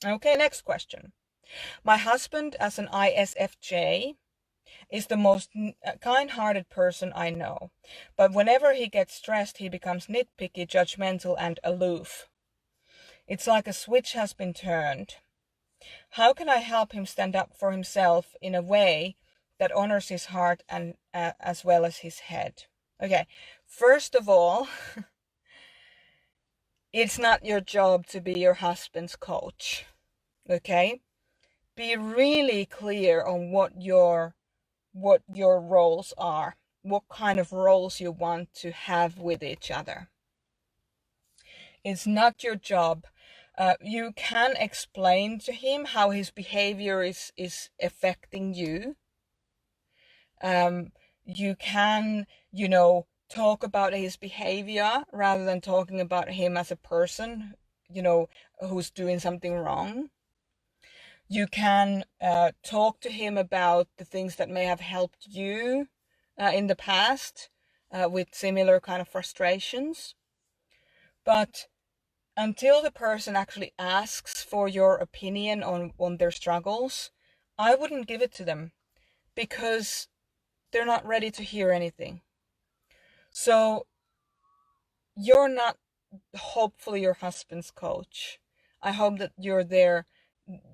Okay, next question. My husband, as an ISFJ, is the most kind-hearted person I know. But whenever he gets stressed, he becomes nitpicky, judgmental, and aloof. It's like a switch has been turned. How can I help him stand up for himself in a way that honors his heart and as well as his head? Okay, first of all, it's not your job to be your husband's coach. Okay? Be really clear on what your roles are, what kind of roles you want to have with each other. It's not your job. You can explain to him how his behavior is affecting you. You can, talk about his behavior rather than talking about him as a person, who's doing something wrong. You can talk to him about the things that may have helped you in the past with similar kind of frustrations. But until the person actually asks for your opinion on their struggles, I wouldn't give it to them because they're not ready to hear anything. So you're not hopefully your husband's coach. I hope that you're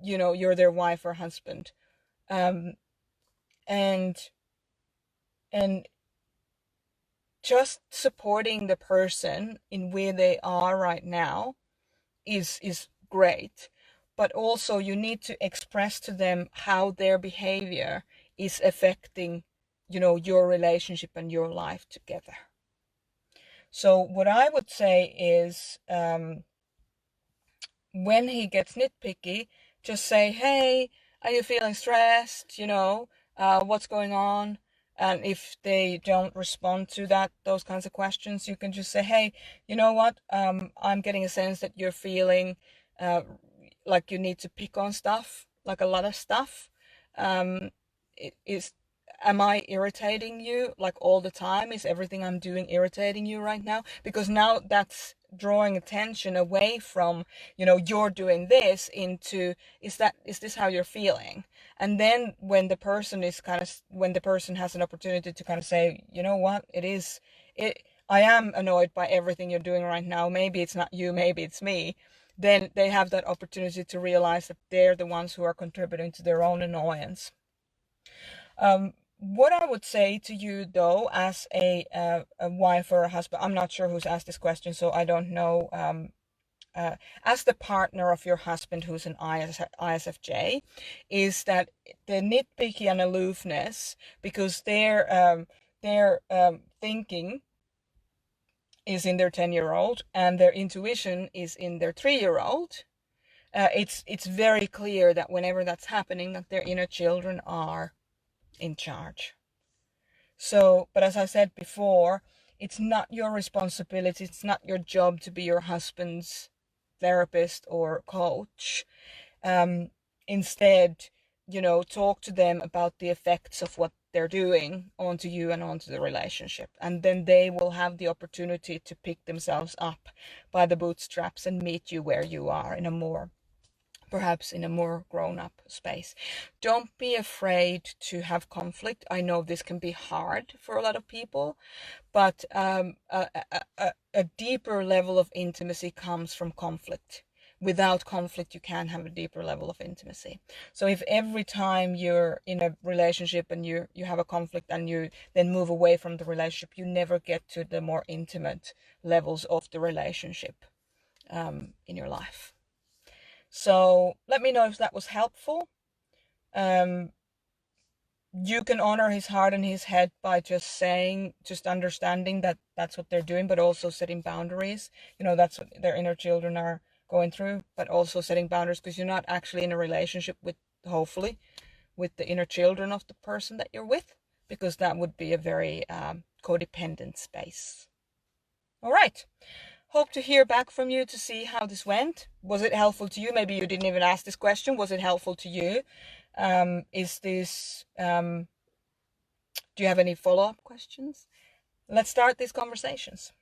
you're their wife or husband. Um, and and just supporting the person in where they are right now is great, but also you need to express to them how their behavior is affecting your relationship and your life together. So what I would say is, when he gets nitpicky, just say, hey, are you feeling stressed? What's going on? And if they don't respond to those kinds of questions, you can just say, hey, you know what? I'm getting a sense that you're feeling like you need to pick on stuff, like a lot of stuff. Um, am I irritating you like all the time? Is everything I'm doing irritating you right now? Because now that's drawing attention away from, you're doing this into, is this how you're feeling? And then when the person has an opportunity to kind of say, you know what, I am annoyed by everything you're doing right now. Maybe it's not you, maybe it's me. Then they have that opportunity to realize that they're the ones who are contributing to their own annoyance. What I would say to you, though, as a wife or a husband, I'm not sure who's asked this question, so I don't know. As the partner of your husband, who's an ISFJ, is that the nitpicky and aloofness, because their thinking is in their 10-year-old and their intuition is in their 3-year-old. It's very clear that whenever that's happening, that their inner children are in charge. So, but as I said before, it's not your responsibility, it's not your job to be your husband's therapist or coach. Instead, talk to them about the effects of what they're doing onto you and onto the relationship. And then they will have the opportunity to pick themselves up by the bootstraps and meet you where you are perhaps in a more grown-up space. Don't be afraid to have conflict. I know this can be hard for a lot of people, but a deeper level of intimacy comes from conflict. Without conflict, you can't have a deeper level of intimacy. So if every time you're in a relationship and you have a conflict and you then move away from the relationship, you never get to the more intimate levels of the relationship in your life. So let me know if that was helpful. You can honor his heart and his head by just understanding that that's what they're doing, but also setting boundaries. That's what their inner children are going through, but also setting boundaries because you're not actually in a relationship hopefully, with the inner children of the person that you're with, because that would be a very codependent space. All right. Hope to hear back from you to see how this went. Was it helpful to you? Maybe you didn't even ask this question. Was it helpful to you? Do you have any follow-up questions? Let's start these conversations.